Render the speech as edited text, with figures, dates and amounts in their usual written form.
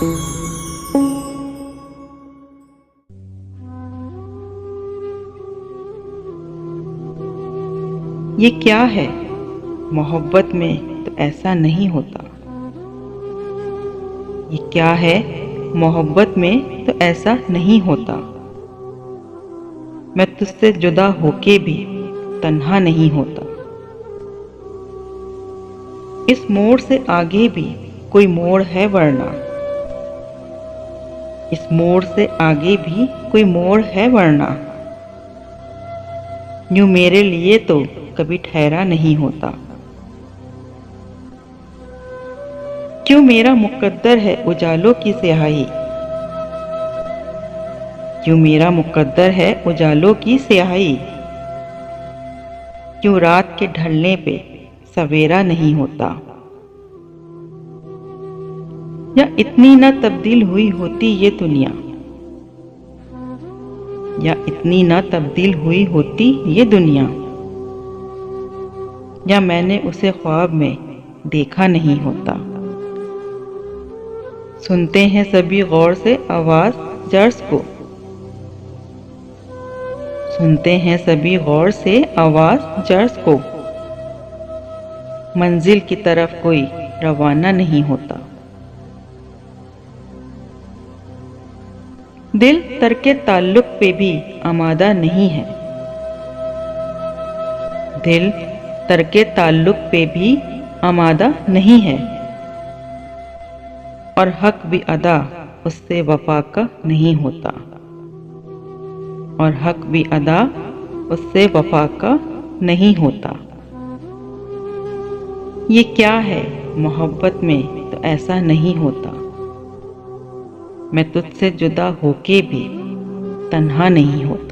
ये क्या है, मोहब्बत में तो ऐसा नहीं होता। ये क्या है, मोहब्बत में तो ऐसा नहीं होता। मैं तुझसे जुदा होके भी तन्हा नहीं होता। इस मोड़ से आगे भी कोई मोड़ है वरना। इस मोड़ से आगे भी कोई मोड़ है वरना। यूं मेरे लिए तो कभी ठहरा नहीं होता। क्यों मेरा मुकद्दर है उजालों की स्याही। क्यों मेरा मुकद्दर है उजालों की स्याही। क्यों रात के ढलने पे सवेरा नहीं होता। या इतनी ना तब्दील हुई होती ये दुनिया। या इतनी ना तब्दील हुई होती ये दुनिया। या मैंने उसे ख्वाब में देखा नहीं होता। सुनते हैं सभी गौर से आवाज जर्स को। सुनते हैं सभी गौर से आवाज जर्स को। मंजिल की तरफ कोई रवाना नहीं होता। दिल तरके ताल्लुक पे भी आमादा नहीं है। दिल तरके ताल्लुक पे भी आमादा नहीं है। और हक भी अदा उससे वफा का नहीं होता। और हक भी अदा उससे वफा का नहीं होता। ये क्या है, मोहब्बत में तो ऐसा नहीं होता। मैं तुझसे जुदा होके भी तन्हा नहीं होता।